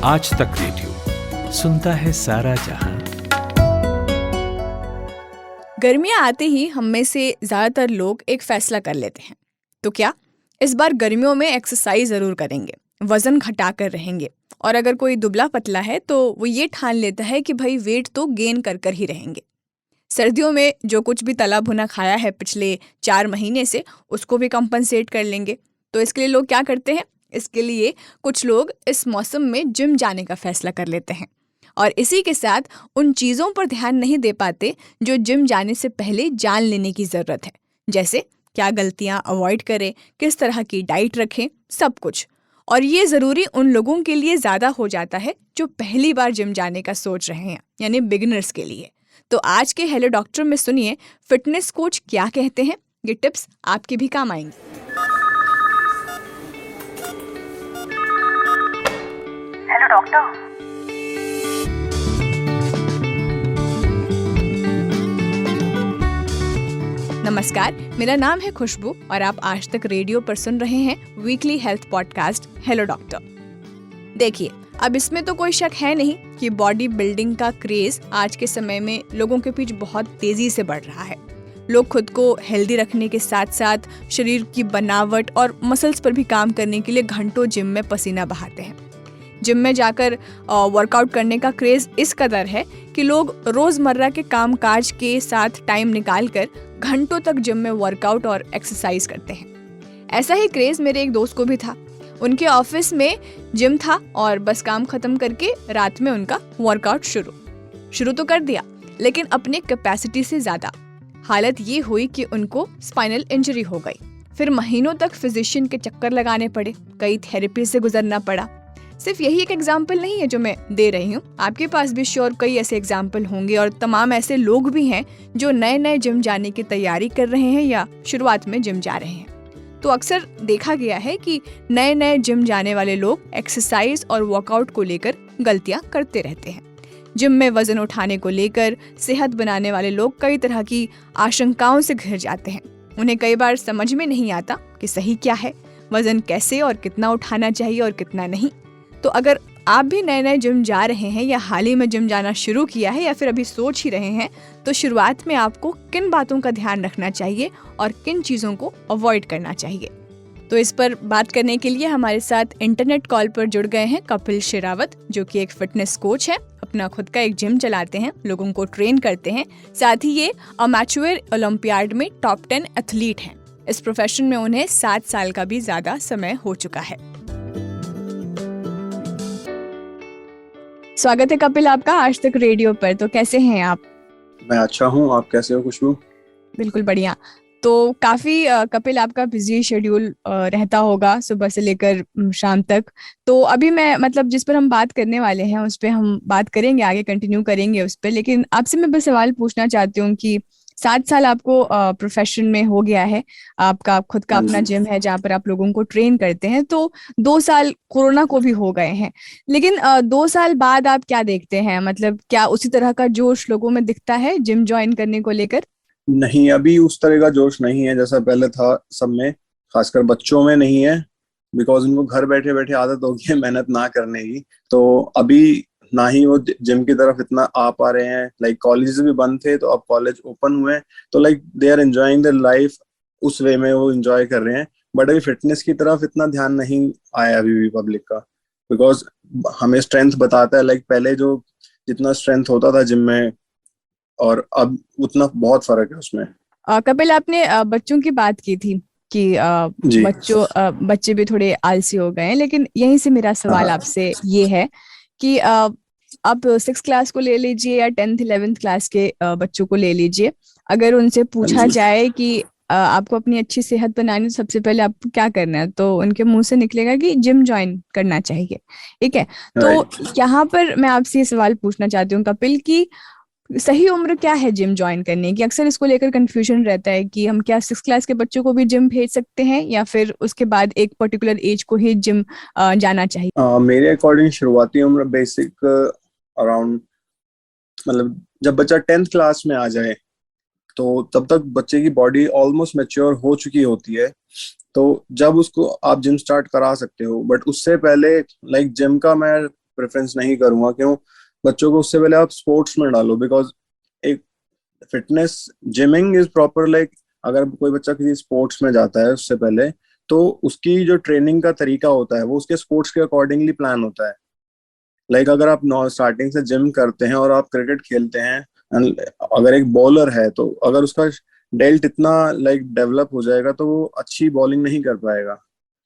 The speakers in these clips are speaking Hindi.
आज तक रेडियो सुनता है सारा जहां। गर्मियाँ आते ही हम में से ज़्यादातर लोग एक फ़ैसला कर लेते हैं। तो क्या इस बार गर्मियों में एक्सरसाइज ज़रूर करेंगे, वज़न घटा कर रहेंगे। और अगर कोई दुबला पतला है तो वो ये ठान लेता है कि भाई वेट तो गेन कर कर ही रहेंगे। सर्दियों में जो कुछ भी तला भुना खाया है पिछले 4 महीने से, उसको भी कंपनसेट कर लेंगे। तो इसके लिए लोग क्या करते हैं? इसके लिए कुछ लोग इस मौसम में जिम जाने का फ़ैसला कर लेते हैं और इसी के साथ उन चीज़ों पर ध्यान नहीं दे पाते जो जिम जाने से पहले जान लेने की ज़रूरत है। जैसे क्या गलतियाँ अवॉइड करें, किस तरह की डाइट रखें, सब कुछ। और ये ज़रूरी उन लोगों के लिए ज़्यादा हो जाता है जो पहली बार जिम जाने का सोच रहे हैं, यानी बिगिनर्स के लिए। तो आज के हेलो डॉक्टर में सुनिए फिटनेस कोच क्या कहते हैं। ये टिप्स आपके भी काम आएंगे। Hello doctor. नमस्कार, मेरा नाम है खुशबू और आप आज तक रेडियो पर सुन रहे हैं weekly health podcast hello doctor. देखिए, अब इसमें तो कोई शक है नहीं कि बॉडी बिल्डिंग का क्रेज आज के समय में लोगों के बीच बहुत तेजी से बढ़ रहा है। लोग खुद को हेल्दी रखने के साथ साथ शरीर की बनावट और मसल्स पर भी काम करने के लिए घंटों जिम में पसीना बहाते हैं। जिम में जाकर वर्कआउट करने का क्रेज़ इस कदर है कि लोग रोज़मर्रा के कामकाज के साथ टाइम निकालकर घंटों तक जिम में वर्कआउट और एक्सरसाइज करते हैं। ऐसा ही क्रेज़ मेरे एक दोस्त को भी था। उनके ऑफिस में जिम था और बस काम खत्म करके रात में उनका वर्कआउट शुरू तो कर दिया, लेकिन अपने कैपेसिटी से ज़्यादा। हालत ये हुई कि उनको स्पाइनल इंजरी हो गई। फिर महीनों तक फिजिशियन के चक्कर लगाने पड़े, कई थेरेपी से गुजरना पड़ा। सिर्फ यही एक एग्जाम्पल नहीं है जो मैं दे रही हूँ, आपके पास भी श्योर कई ऐसे एग्जाम्पल होंगे और तमाम ऐसे लोग भी हैं जो नए जिम जाने की तैयारी कर रहे हैं या शुरुआत में जिम जा रहे हैं। तो अक्सर देखा गया है कि नए जिम जाने वाले लोग एक्सरसाइज और वर्कआउट को लेकर गलतियाँ करते रहते हैं। जिम में वजन उठाने को लेकर सेहत बनाने वाले लोग कई तरह की आशंकाओं से घिर जाते हैं। उन्हें कई बार समझ में नहीं आता कि सही क्या है, वजन कैसे और कितना उठाना चाहिए और कितना नहीं। तो अगर आप भी नए जिम जा रहे हैं या हाल ही में जिम जाना शुरू किया है या फिर अभी सोच ही रहे हैं, तो शुरुआत में आपको किन बातों का ध्यान रखना चाहिए और किन चीज़ों को अवॉइड करना चाहिए। तो इस पर बात करने के लिए हमारे साथ इंटरनेट कॉल पर जुड़ गए हैं कपिल शेरावत, जो कि एक फिटनेस कोच है, अपना खुद का एक जिम चलाते हैं, लोगों को ट्रेन करते हैं। साथ ही ये अमेच्योर ओलंपियाड में टॉप 10 एथलीट हैं। इस प्रोफेशन में उन्हें 7 साल का भी ज़्यादा समय हो चुका है। स्वागत है कपिल आपका आज तक रेडियो पर। तो कैसे हैं आप? मैं अच्छा हूँ, आप कैसे हो खुशबू? बिल्कुल बढ़िया। तो काफी कपिल आपका बिजी शेड्यूल रहता होगा सुबह से लेकर शाम तक। तो अभी मैं जिस पर हम बात करने वाले हैं उस पर हम बात करेंगे, आगे कंटिन्यू करेंगे उस पर। लेकिन आपसे मैं बस सवाल पूछना चाहती हूँ कि 7 साल आपको प्रोफेशन में हो गया है, आपका खुद का अपना जिम है जहाँ पर आप लोगों को ट्रेन करते हैं। तो 2 साल कोरोना को भी हो गए हैं, लेकिन 2 साल बाद आप क्या देखते हैं? क्या उसी तरह का जोश लोगों में दिखता है जिम ज्वाइन करने को लेकर? नहीं, अभी उस तरह का जोश नहीं है जैसा पहले था सब में, खासकर बच्चों में नहीं है। बिकॉज उनको घर बैठे बैठे आदत हो गई है मेहनत ना करने की। तो अभी ना ही वो जिम की तरफ इतना आ पा रहे हैं। लाइक कॉलेज भी बंद थे तो अब कॉलेज ओपन हुए, तो like they are enjoying the life, उस वे में वो एंजॉय कर रहे हैं। बट अभी फिटनेस की तरफ इतना ध्यान नहीं आया अभी भी पब्लिक का। बिकॉज हमें स्ट्रेंथ बताता है, लाइक पहले जो जितना स्ट्रेंथ होता था जिम में और अब उतना बहुत फर्क है उसमें। कपिल, आपने बच्चों की बात की थी कि जी। बच्चे भी थोड़े आलसी हो गए हैं, लेकिन यहीं से मेरा सवाल हाँ। आपसे ये है कि आप 6 क्लास को ले लीजिए या 10th 11th क्लास के बच्चों को ले लीजिए। अगर उनसे पूछा जाए कि आपको अपनी अच्छी सेहत बनानी, तो सबसे पहले आपको क्या करना है, तो उनके मुंह से निकलेगा कि जिम ज्वाइन करना चाहिए। ठीक है, तो यहाँ पर मैं आपसे ये सवाल पूछना चाहती हूँ कपिल की सही उम्र क्या है जिम ज्वाइन करने की? अक्सर इसको लेकर कंफ्यूजन रहता है कि हम क्या 6 क्लास के बच्चों को भी जिम भेज सकते हैं या फिर उसके बाद एक पर्टिकुलर एज को ही जिम जाना चाहिए? मेरे अकॉर्डिंग शुरुआती उम्र बेसिक अराउंड जब बच्चा 10th क्लास में आ जाए तो तब तक बच्चे की बॉडी ऑलमोस्ट मैच्योर हो चुकी होती है। तो जब उसको आप जिम स्टार्ट करा सकते हो, बट उससे पहले लाइक जिम का मैं प्रेफरेंस नहीं करूंगा। क्यों? बच्चों को उससे पहले आप स्पोर्ट्स में डालो, बिकॉज एक fitness gymming is proper like, अगर कोई बच्चा किसी स्पोर्ट्स में जाता है उससे पहले, तो उसकी जो ट्रेनिंग का तरीका होता है वो उसके स्पोर्ट्स के अकॉर्डिंगली प्लान होता है। लाइक अगर आप स्टार्टिंग से जिम करते हैं और आप क्रिकेट खेलते हैं, and अगर एक बॉलर है तो अगर उसका डेल्ट इतना लाइक डेवलप हो जाएगा तो वो अच्छी बॉलिंग नहीं कर पाएगा।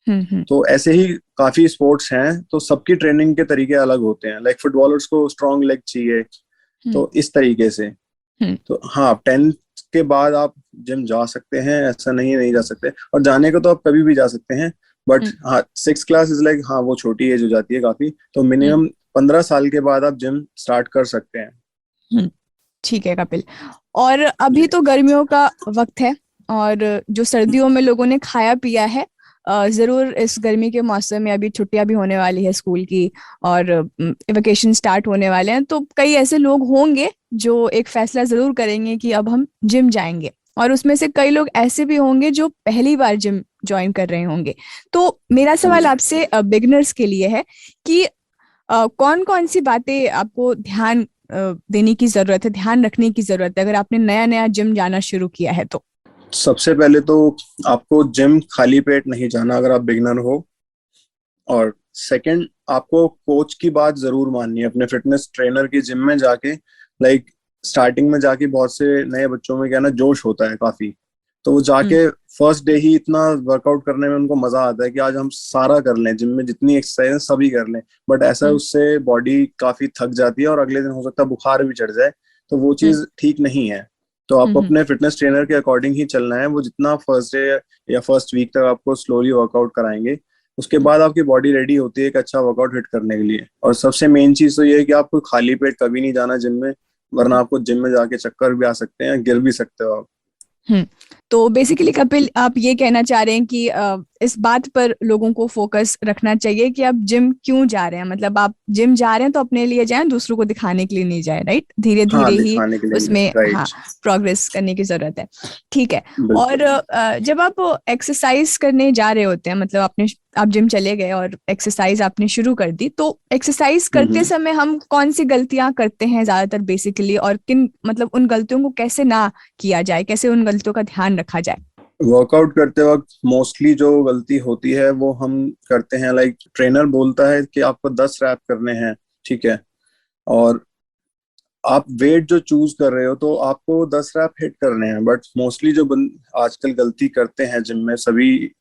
हम्म। तो ऐसे ही काफी स्पोर्ट्स हैं, तो सबकी ट्रेनिंग के तरीके अलग होते हैं। लाइक फुटबॉलर्स को स्ट्रॉन्ग लेग चाहिए, हम्म। तो इस तरीके से। हम्म। तो हाँ, 10th के बाद आप जिम जा सकते हैं, ऐसा नहीं जा सकते, और जाने को तो आप कभी भी जा सकते हैं। बट हम्म। हाँ, 6 क्लास इज लाइक, हाँ वो छोटी एज हो जाती है काफी, तो हम्म। मिनिमम 15 साल के बाद आप जिम स्टार्ट कर सकते हैं। हम्म। ठीक है कपिल। और अभी जी तो गर्मियों का वक्त है, और जो सर्दियों में लोगों ने खाया पिया है, जरूर इस गर्मी के मौसम में अभी छुट्टियां भी होने वाली है स्कूल की, और वेकेशन स्टार्ट होने वाले हैं, तो कई ऐसे लोग होंगे जो एक फैसला जरूर करेंगे कि अब हम जिम जाएंगे, और उसमें से कई लोग ऐसे भी होंगे जो पहली बार जिम ज्वाइन कर रहे होंगे। तो मेरा सवाल जी। आपसे बिगिनर्स के लिए है कि कौन कौन सी बातें आपको ध्यान देने की जरूरत है, ध्यान रखने की जरूरत है, अगर आपने नया नया जिम जाना शुरू किया है तो? सबसे पहले तो आपको जिम खाली पेट नहीं जाना अगर आप बिगनर हो। और सेकंड, आपको कोच की बात जरूर माननी है, अपने फिटनेस ट्रेनर की जिम में जाके। लाइक स्टार्टिंग में जाके बहुत से नए बच्चों में क्या ना, जोश होता है काफी, तो वो हम्म। जाके फर्स्ट डे ही इतना वर्कआउट करने में उनको मजा आता है कि आज हम सारा कर लें, जिम में जितनी एक्सरसाइज है सभी कर लें। बट ऐसा हम्म। उससे बॉडी काफी थक जाती है और अगले दिन हो सकता है बुखार भी चढ़ जाए, तो वो हम्म। चीज ठीक नहीं है। तो आपको हम्म। अपने फिटनेस ट्रेनर के अकॉर्डिंग ही चलना है। वो जितना फर्स्ट डे या फर्स्ट वीक तक आपको स्लोली वर्कआउट कराएंगे, उसके बाद आपकी बॉडी रेडी होती है एक अच्छा वर्कआउट हिट करने के लिए। और सबसे मेन चीज तो ये है कि आपको खाली पेट कभी नहीं जाना जिम में, वरना आपको जिम में जाके चक्कर भी आ सकते हैं, गिर भी सकते हो आप। हम्म। तो बेसिकली कपिल, आप ये कहना चाह रहे हैं कि इस बात पर लोगों को फोकस रखना चाहिए कि आप जिम क्यों जा रहे हैं, मतलब आप जिम जा रहे हैं तो अपने लिए जाएं, दूसरों को दिखाने के लिए नहीं जाए, राइट? धीरे हाँ, धीरे ही दिखाने के लिए, उसमें हाँ राइट। प्रोग्रेस करने की जरूरत है। ठीक है। और बिल्कुल। जब आप एक्सरसाइज करने जा रहे होते हैं, मतलब आप जिम चले गए और एक्सरसाइज आपने शुरू कर दी, तो एक्सरसाइज करते हम्म। समय हम कौन सी गलतियां करते हैं ज्यादातर बेसिकली, और किन मतलब उन गलतियों को कैसे ना किया जाए, कैसे उन गलतियों का ध्यान रखा जाए? वर्कआउट करते वक्त मोस्टली जो गलती होती है वो हम करते हैं, लाइक ट्रेनर बोलता है कि आपको 10 रैप करने हैं, ठीक है, और आप वेट जो चूज कर रहे हो तो आपको 10 रैप हिट करने हैं। बट मोस्टली जो आजकल गलती करते हैं जिम में सभी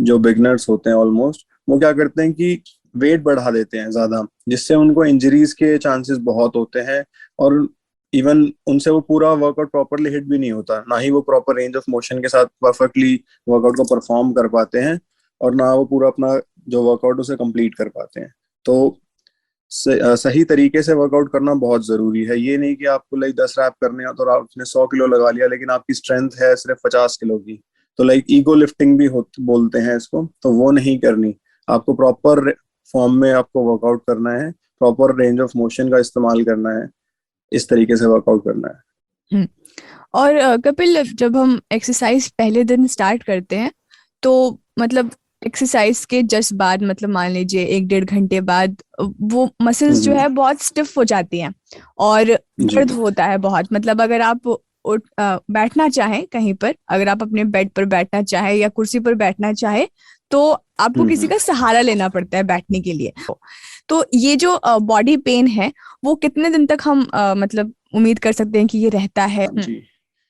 जो बिगनर्स होते हैं ऑलमोस्ट, वो क्या करते हैं कि वेट बढ़ा देते हैं ज्यादा, जिससे उनको इंजरीज के चांसेस बहुत होते हैं। और इवन उनसे वो पूरा वर्कआउट प्रॉपरली हिट भी नहीं होता, ना ही वो प्रॉपर रेंज ऑफ मोशन के साथ परफेक्टली वर्कआउट को परफॉर्म कर पाते हैं, और ना वो पूरा अपना जो वर्कआउट उसे कंप्लीट कर पाते हैं। तो सही तरीके से वर्कआउट करना बहुत जरूरी है। ये नहीं कि आपको लाइक 10 रैप करने हैं तो आपने 100 किलो लगा लिया, लेकिन आपकी स्ट्रेंथ है सिर्फ 50 किलो की, तो लाइक ईगो लिफ्टिंग भी बोलते हैं इसको, तो वो नहीं करनी। आपको प्रॉपर फॉर्म में आपको वर्कआउट करना है, प्रॉपर रेंज ऑफ मोशन का इस्तेमाल करना है, इस तरीके से वर्कआउट करना है। हम्म। और कपिल, जब हम एक्सरसाइज पहले दिन स्टार्ट करते हैं, तो मतलब एक्सरसाइज के जस्ट बाद, मतलब मान लीजिए 1 डेढ़ घंटे बाद, वो मसल्स जो हम्म। है बहुत स्टिफ हो जाती हैं, और जी। दर्द होता है बहुत। मतलब अगर आप बैठना चाहें कहीं पर, अगर आप अपने बेड पर बैठना चाहें या कुर्सी पर बैठना चाहें, तो आपको किसी हम्म। का सहारा लेना पड़ता है बैठने के लिए। तो ये जो बॉडी पेन है, वो कितने दिन तक हम मतलब उम्मीद कर सकते हैं कि ये रहता है? जी।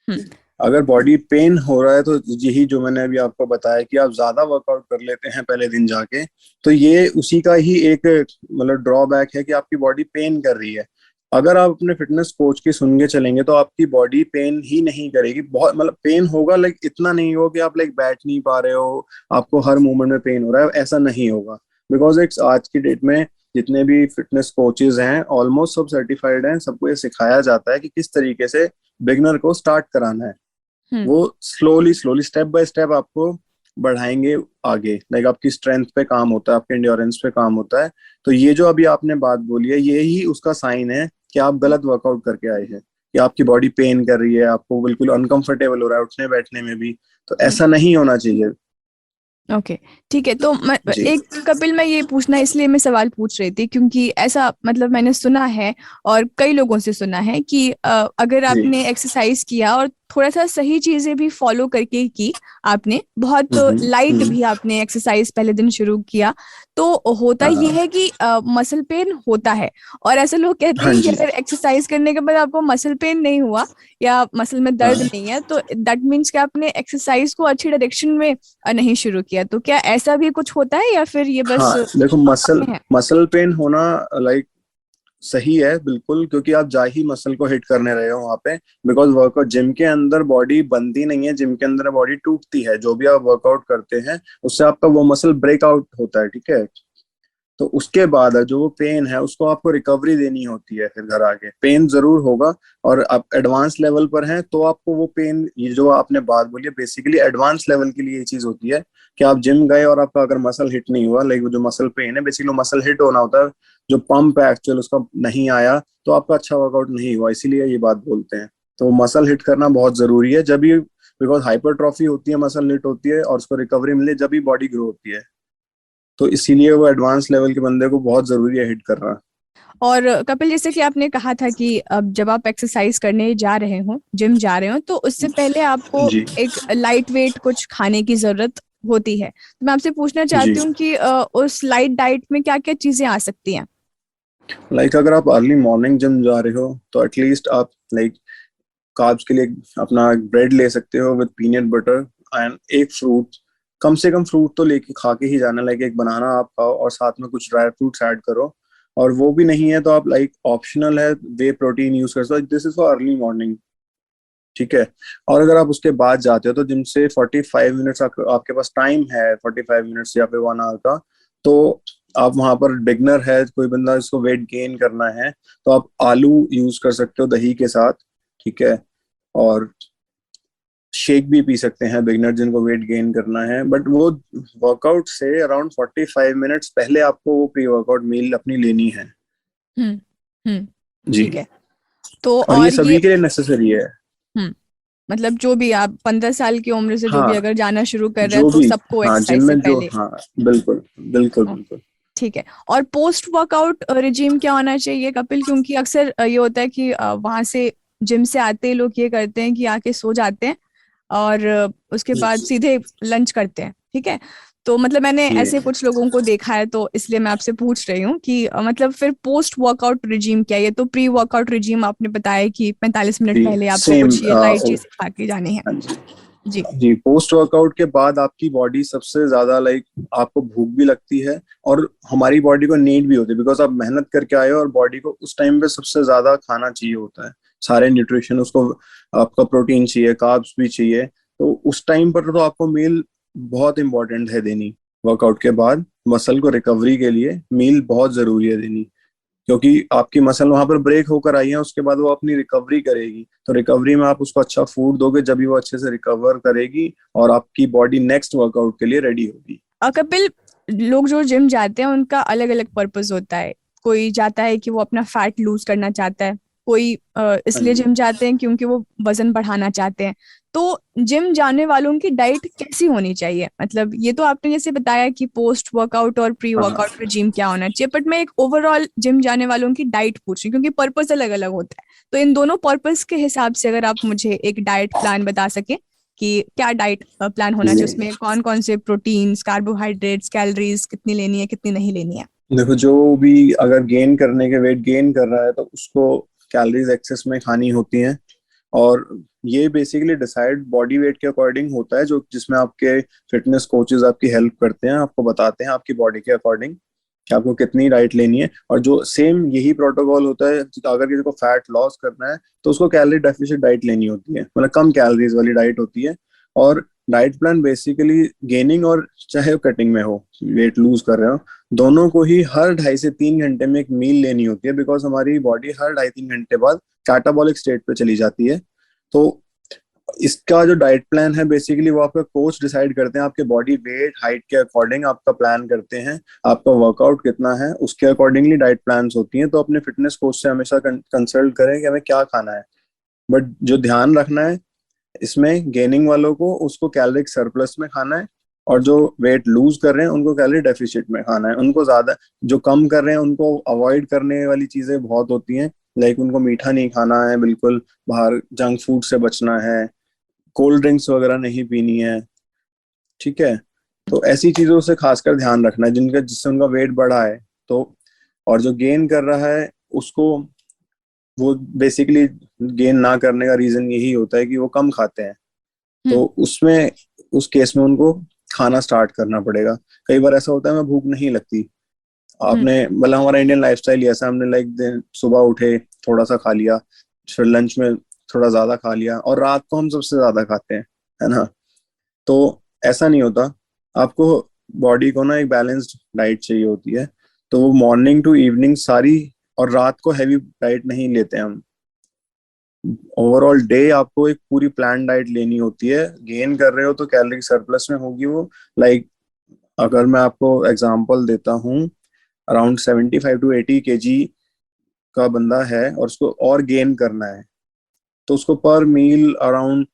हम्म। अगर बॉडी पेन हो रहा है तो यही जो मैंने अभी आपको बताया कि आप ज्यादा वर्कआउट कर लेते हैं पहले दिन जाके, तो ये उसी का ही एक मतलब ड्रॉबैक है कि आपकी बॉडी पेन कर रही है। अगर आप अपने फिटनेस कोच की सुन के चलेंगे तो आपकी बॉडी पेन ही नहीं करेगी। बहुत मतलब पेन होगा, लाइक इतना नहीं होगा कि आप लाइक बैठ नहीं पा रहे हो, आपको हर मूवमेंट में पेन हो रहा है, ऐसा नहीं होगा। बिकॉज एक आज की डेट में जितने भी फिटनेस कोचेज हैं ऑलमोस्ट सब सर्टिफाइड हैं, सबको ये सिखाया जाता है कि किस तरीके से बिगनर को स्टार्ट कराना है। हम्म। वो slowly slowly step by step आपको बढ़ाएंगे आगे। लाइक आपकी स्ट्रेंथ पे काम होता है, आपके एंड्योरेंस पे काम होता है। तो ये जो अभी आपने बात बोली है, ये ही उसका साइन है कि आप गलत वर्कआउट करके आए हैं, कि आपकी बॉडी पेन कर रही है, आपको बिल्कुल अनकंफर्टेबल हो रहा है उठने बैठने में भी। तो ऐसा नहीं होना चाहिए। ओके। ठीक है, तो जी एक कपिल, मैं ये पूछना इसलिए मैं सवाल पूछ रही थी क्योंकि ऐसा मतलब मैंने सुना है और कई लोगों से सुना है कि अगर जी। आपने एक्सरसाइज किया और थोड़ा सा सही चीजें भी फॉलो करके की, आपने बहुत लाइट हम्म। भी आपने एक्सरसाइज पहले दिन शुरू किया, तो होता ये हाँ है कि मसल पेन होता है। और ऐसे लोग कहते हाँ हैं कि जी। अगर एक्सरसाइज करने के बाद आपको मसल पेन नहीं हुआ या मसल में दर्द हाँ नहीं है, तो दैट मीन्स कि आपने एक्सरसाइज को अच्छी डायरेक्शन में नहीं शुरू किया। तो क्या ऐसा भी कुछ होता है या फिर ये बस हाँ, देखो मसल है? मसल पेन होना लाइक सही है बिल्कुल, क्योंकि आप जा ही मसल को हिट करने रहे हो वहां पे। बिकॉज वर्कआउट जिम के अंदर बॉडी बनती नहीं है, जिम के अंदर बॉडी टूटती है। जो भी आप वर्कआउट करते हैं उससे आपका वो मसल ब्रेकआउट होता है, ठीक है। तो उसके बाद जो वो पेन है उसको आपको रिकवरी देनी होती है। फिर घर आके पेन जरूर होगा, और आप एडवांस लेवल पर हैं तो आपको वो पेन, ये जो आपने बात बोली है बेसिकली एडवांस लेवल के लिए ये चीज होती है कि आप जिम गए और आपका अगर मसल हिट नहीं हुआ, लाइक जो मसल पेन है बेसिकली मसल हिट होना होता है, जो पंप है एक्चुअल उसका नहीं आया, तो आपका अच्छा वर्कआउट नहीं हुआ, इसीलिए ये बात बोलते हैं। तो मसल हिट करना बहुत जरूरी है जब भी, बिकॉज हाइपरट्रॉफी होती है, मसल हिट होती है और उसको रिकवरी मिले जब भी बॉडी ग्रो होती है। तो इसीलिए वो एडवांस लेवल के बंदे को बहुत जरूरी है हिट करना। और कपिल, जैसे कि आपने कहा था कि अब जब आप एक्सरसाइज करने जा रहे हो, जिम जा रहे हो, तो उससे पहले आपको जी एक लाइट वेट कुछ खाने की जरूरत होती है। तो मैं आपसे पूछना जी। चाहती हूँ कि उस लाइट डाइट में क्या क्या चीजें आ सकती हैं? लाइक अगर आप अर्ली मॉर्निंग जिम जा रहे हो तो एटलीस्ट आप लाइक कार्ब्स के लिए अपना ब्रेड ले सकते हो विद पीनट बटर एंड एक फ्रूट। कम से कम फ्रूट तो लेके खा के ही जाना, लाइक एक बनाना आप खाओ और साथ में कुछ ड्राई फ्रूट्स ऐड करो। और वो भी नहीं है तो आप लाइक ऑप्शनल है वे प्रोटीन यूज कर सकते हो, this is for early morning, ठीक है। और अगर आप उसके बाद जाते हो तो जिम से 45 मिनट्स आपके पास टाइम है, 45 मिनट्स या फिर 1 आवर का, तो आप वहां पर बिगनर है कोई बंदा इसको वेट गेन करना है तो आप आलू यूज कर सकते हो दही के साथ, ठीक है। और शेक भी पी सकते हैं बिगनर जिनको वेट गेन करना है, बट वो वर्कआउट से अराउंड 45 मिनट्स पहले आपको वो प्री वर्कआउट मील अपनी लेनी है। हम्म। हम्म। जी। ठीक है। तो और ये और ये सभी के लिए नेसेसरी है। हम्म, मतलब जो भी आप 15 साल की उम्र से जो भी हाँ, अगर जाना शुरू कर रहे हैं जो तो भी, सबको हाँ जिम एक्सरसाइज से में जो, पहले। हाँ बिल्कुल बिल्कुल बिल्कुल। ठीक है। और पोस्ट वर्कआउट रिजीम क्या होना चाहिए कपिल? क्योंकि अक्सर ये होता है कि वहां से जिम से आते ही लोग ये करते हैं कि आके सो जाते हैं और उसके बाद सीधे लंच करते हैं, ठीक है। तो मतलब मैंने जी ऐसे कुछ लोगों को देखा है, तो इसलिए मैं आपसे पूछ रही हूँ कि मतलब फिर पोस्ट वर्कआउट रिजीम क्या है? ये तो प्री वर्कआउट रिजीम आपने बताया कि 45 मिनट जी पहले आपको सेम। कुछ ये लाइट चीज खा के जानी है। हाँ जी। जी। जी, पोस्ट वर्कआउट के बाद आपकी बॉडी सबसे ज्यादा लाइक आपको भूख भी लगती है और हमारी बॉडी को नीड भी होती है, बिकॉज आप मेहनत करके आए हो और बॉडी को उस टाइम पे सबसे ज्यादा खाना चाहिए होता है, सारे न्यूट्रिशन उसको, आपका प्रोटीन चाहिए, कार्ब्स भी चाहिए। तो उस टाइम पर तो आपको मील बहुत इंपॉर्टेंट है देनी। वर्कआउट के बाद मसल को रिकवरी के लिए मील बहुत जरूरी है देनी, क्योंकि आपकी मसल वहां पर ब्रेक होकर आई है, उसके बाद वो अपनी रिकवरी करेगी। तो रिकवरी में आप उसको अच्छा फूड दोगे जब भी वो अच्छे से रिकवर करेगी और आपकी बॉडी नेक्स्ट वर्कआउट के लिए रेडी होगी। कपिल, लोग जो जिम जाते हैं उनका अलग अलग पर्पस होता है। कोई जाता है कि वो अपना फैट लूज करना चाहता है, कोई हाँ इसलिए जी। जिम जाते हैं क्योंकि वो वजन बढ़ाना चाहते हैं। तो जिम जाने वालों की डाइट कैसी होनी चाहिए? मतलब ये तो आपने जैसे बताया कि पोस्ट वर्कआउट और प्री हाँ वर्कआउट रिजीम क्या होना चाहिए, बट मैं एक ओवरऑल जिम जाने वालों की डाइट पूछ रही हूँ क्योंकि पर्पस अलग अलग होता है। तो इन दोनों पर्पस के हिसाब से अगर आप मुझे एक डाइट प्लान बता सके कि क्या डाइट प्लान होना चाहिए, उसमें कौन कौन से प्रोटीन्स, कार्बोहाइड्रेट्स, कैलोरीज कितनी लेनी है, कितनी नहीं लेनी है? देखो, जो भी अगर गेन करने के वेट गेन कर रहा है तो उसको कैलोरीज एक्सेस में खानी होती हैं। और ये बेसिकली डिसाइड बॉडी वेट के अकॉर्डिंग होता है, जो जिसमें आपके फिटनेस कोचेस आपकी हेल्प करते हैं, आपको बताते हैं आपकी बॉडी के अकॉर्डिंग कि आपको कितनी डाइट लेनी है। और जो सेम यही प्रोटोकॉल होता है, अगर किसी को फैट लॉस करना है तो उसको कैलोरी डेफिशिएंट डाइट लेनी होती है, मतलब कम कैलोरीज वाली डाइट होती है। और डाइट प्लान बेसिकली गेनिंग और चाहे कटिंग में हो, वेट लूज कर रहे हो, दोनों को ही हर 2.5 से 3 घंटे में एक मील लेनी होती है, बिकॉज हमारी बॉडी हर 2.5-3 घंटे बाद कैटाबॉलिक स्टेट पे चली जाती है। तो इसका जो डाइट प्लान है बेसिकली वो आपका कोच डिसाइड करते हैं, आपके बॉडी वेट हाइट के अकॉर्डिंग आपका प्लान करते हैं, आपका वर्कआउट कितना है उसके अकॉर्डिंगली डाइट प्लान्स होती हैं। तो अपने फिटनेस कोच से हमेशा कंसल्ट करें कि हमें क्या खाना है। बट जो ध्यान रखना है इसमें, गेनिंग वालों को उसको कैलोरिक सरप्लस में खाना है, और जो वेट लूज कर रहे हैं उनको कैलोरी डेफिशिट में खाना है। उनको ज्यादा, जो कम कर रहे हैं उनको अवॉइड करने वाली चीजें बहुत होती हैं, लाइक उनको मीठा नहीं खाना है बिल्कुल, बाहर जंक फूड से बचना है, कोल्ड ड्रिंक्स वगैरह नहीं पीनी है, ठीक है। तो ऐसी चीजों से खासकर ध्यान रखना है जिनका, जिससे उनका वेट बढ़ा है। तो और जो गेन कर रहा है उसको, वो बेसिकली गेन ना करने का रीजन यही होता है कि वो कम खाते हैं। तो उसमें, उस केस में उनको खाना स्टार्ट करना पड़ेगा। कई बार ऐसा होता है मैं भूख नहीं लगती, आपने मतलब हमारा इंडियन लाइफस्टाइल ही ऐसा, हमने लाइक दिन सुबह उठे थोड़ा सा खा लिया, फिर लंच में थोड़ा ज्यादा खा लिया, और रात को हम सबसे ज्यादा खाते हैं, है ना। तो ऐसा नहीं होता, आपको बॉडी को ना एक बैलेंस्ड डाइट चाहिए होती है। तो वो मॉर्निंग टू इवनिंग सारी, और रात को हैवी डाइट नहीं लेते हम। ओवरऑल डे आपको एक पूरी प्लान डाइट लेनी होती है। गेन कर रहे हो तो कैलोरी सरप्लस में होगी वो, लाइक अगर मैं आपको एग्जांपल देता हूँ, अराउंड 75 to 80 kg का बंदा है और उसको और गेन करना है, तो उसको पर मील अराउंड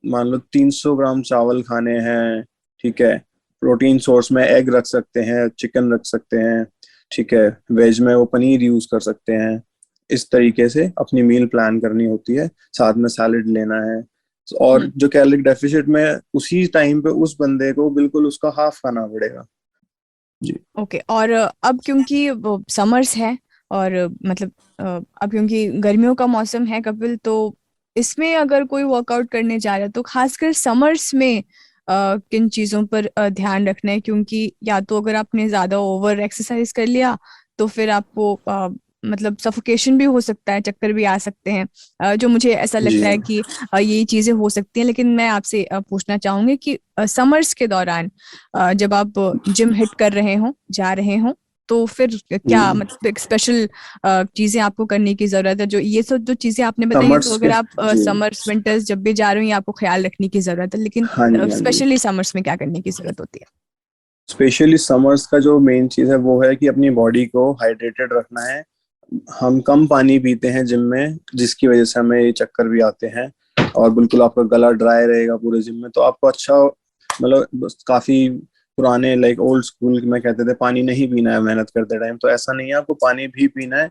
मान लो 300 ग्राम चावल खाने हैं, ठीक है। प्रोटीन सोर्स में एग रख सकते हैं, चिकन रख सकते हैं, ठीक है। वेज में वो पनीर यूज कर सकते हैं। इस तरीके से अपनी मील प्लान करनी होती है, साथ में सैलेड लेना है। और जो कैलोरी डेफिशिट में, उसी टाइम पे उस बंदे को बिल्कुल उसका हाफ खाना पड़ेगा जी। ओके और अब क्योंकि वो समर्स है और मतलब अब क्योंकि गर्मियों का मौसम है कपिल, तो इसमें अगर कोई वर्कआउट करने जा रहा है तो खासकर समर्स में किन चीज़ों पर ध्यान रखना है? क्योंकि या तो अगर आपने ज़्यादा ओवर एक्सरसाइज कर लिया तो फिर आपको मतलब सफोकेशन भी हो सकता है, चक्कर भी आ सकते हैं, जो मुझे ऐसा जी लगता है कि ये चीज़ें हो सकती हैं। लेकिन मैं आपसे पूछना चाहूंगी कि समर्स के दौरान जब आप जिम हिट कर रहे हो, जा रहे हो, तो फिर जी। क्या मतलब एक स्पेशल चीजें आपको करने की जरूरत है? जो ये सब जो चीजें आपने बताई हैं, तो समर्स के, अगर आप जी, समर्स विंटर्स जब भी जा रहे हो ये आपको ख्याल रखने की जरूरत है, लेकिन हाँ जी, हाँ जी। स्पेशली समर्स में क्या करने की जरूरत होती है? स्पेशली समर्स का जो मेन चीज है वो है कि अपनी बॉडी को हाइड्रेटेड रखना है। हम कम पानी पीते हैं जिम में, जिसकी वजह से हमें ये चक्कर भी आते हैं, और बिल्कुल आपका गला ड्राई रहेगा पूरे जिम में। तो आपको अच्छा, मतलब काफी पुराने लाइक ओल्ड स्कूल में कहते थे पानी नहीं पीना है मेहनत करते टाइम, तो ऐसा नहीं है, आपको पानी भी पीना है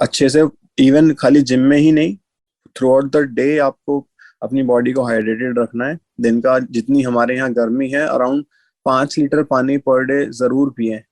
अच्छे से। इवन खाली जिम में ही नहीं, थ्रू आउट द डे आपको अपनी बॉडी को हाइड्रेटेड रखना है। दिन का जितनी हमारे यहाँ गर्मी है, अराउंड 5 लीटर पानी पर डे जरूर पिए।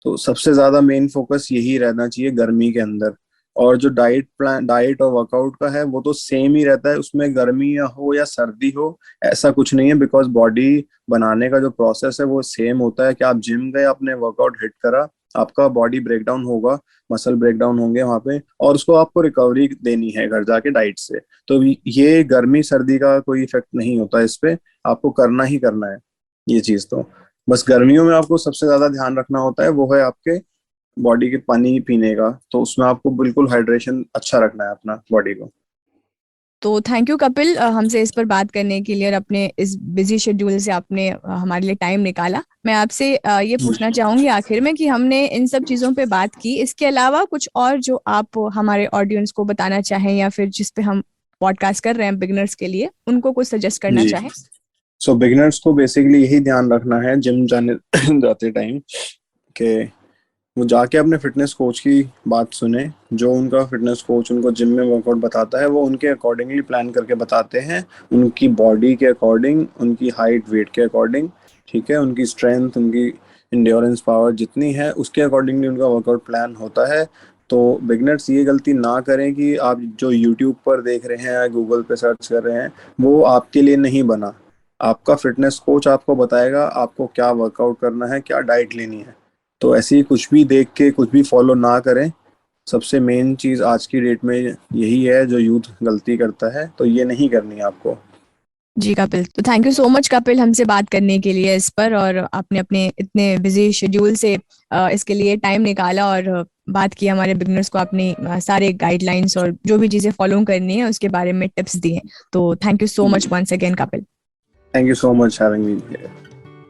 तो सबसे ज्यादा मेन फोकस यही रहना चाहिए गर्मी के अंदर। और जो डाइट प्लान, डाइट और वर्कआउट का है, वो तो सेम ही रहता है, उसमें गर्मी या हो या सर्दी हो, ऐसा कुछ नहीं है। बिकॉज बॉडी बनाने का जो प्रोसेस है वो सेम होता है कि आप जिम गए, आपने वर्कआउट हिट करा, आपका बॉडी ब्रेकडाउन होगा, मसल ब्रेकडाउन होंगे वहां पे, और उसको आपको रिकवरी देनी है घर जाके डाइट से। तो ये गर्मी सर्दी का कोई इफेक्ट नहीं होता इस पे, आपको करना ही करना है ये चीज। तो बस गर्मियों में आपको सबसे ज्यादा ध्यान रखना होता है, वो है आपके बॉडी के पानी पीने का। तो उसमें आपको बिल्कुल हाइड्रेशन अच्छा रखना है अपना बॉडी को। तो थैंक यू कपिल हमसे इस पर बात करने के लिए, और अपने इस बिजी शेड्यूल से आपने हमारे लिए टाइम निकाला। मैं आपसे ये पूछना चाहूंगी आखिर में कि हमने इन सब चीज़ों पे बात की, इसके अलावा कुछ और जो आप हमारे ऑडियंस को बताना चाहें, या फिर जिस पे हम पॉडकास्ट कर रहे हैं बिगिनर्स के लिए, उनको कुछ सजेस्ट करना जी, चाहें? सो बिगिनर्स को बेसिकली यही ध्यान रखना है जिम जाने जाते टाइम, कि वो जाके अपने फिटनेस कोच की बात सुने। जो उनका फिटनेस कोच उनको जिम में वर्कआउट बताता है, वो उनके अकॉर्डिंगली प्लान करके बताते हैं, उनकी बॉडी के अकॉर्डिंग, उनकी हाइट वेट के अकॉर्डिंग, ठीक है। उनकी स्ट्रेंथ, उनकी इंड्योरेंस पावर जितनी है उसके अकॉर्डिंगली उनका वर्कआउट प्लान होता है। तो बिगनर्स ये गलती ना करें कि आप जो यूट्यूब पर देख रहे हैं या गूगल पे सर्च कर रहे हैं, वो आपके लिए नहीं बना। आपका फिटनेस कोच आपको बताएगा आपको क्या वर्कआउट करना है, क्या डाइट लेनी है। तो ऐसे ही कुछ भी देख के कुछ भी फॉलो ना करें। सबसे मेन चीज आज की डेट में यही है जो यूथ गलती करता है, तो ये नहीं करनी है आपको। जी कपिल, तो thank you so much Kapil हमसे बात करने के लिए इस पर, और आपने अपने इतने बिजी शेड्यूल से इसके लिए टाइम निकाला और बात की, हमारे बिगनर्स को आपने सारे गाइडलाइंस और जो भी चीज़ें फॉलो करनी है उसके बारे में टिप्स दिए। तो thank you so much once again Kapil. Thank you so much having me here.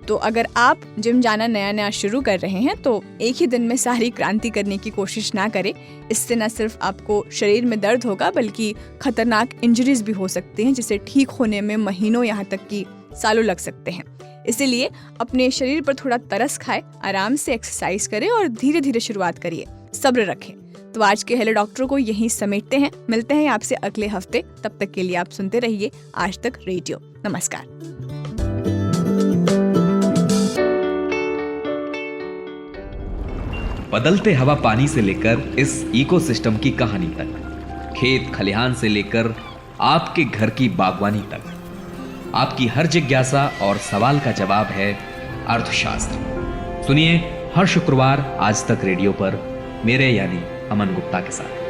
तो अगर आप जिम जाना नया नया शुरू कर रहे हैं तो एक ही दिन में सारी क्रांति करने की कोशिश ना करें। इससे न सिर्फ आपको शरीर में दर्द होगा, बल्कि खतरनाक इंजरीज भी हो सकती हैं, जिसे ठीक होने में महीनों यहाँ तक कि सालों लग सकते हैं। इसीलिए अपने शरीर पर थोड़ा तरस खाए, आराम से एक्सरसाइज करें और धीरे धीरे शुरुआत करिए, सब्र रखें। तो आज के हेलो डॉक्टर को यहीं समेटते हैं। मिलते हैं आपसे अगले हफ्ते। तब तक के लिए आप सुनते रहिए आज तक रेडियो। नमस्कार। बदलते हवा पानी से लेकर इस इकोसिस्टम की कहानी तक, खेत खलिहान से लेकर आपके घर की बागवानी तक, आपकी हर जिज्ञासा और सवाल का जवाब है अर्थशास्त्र। सुनिए हर शुक्रवार आज तक रेडियो पर, मेरे यानी अमन गुप्ता के साथ।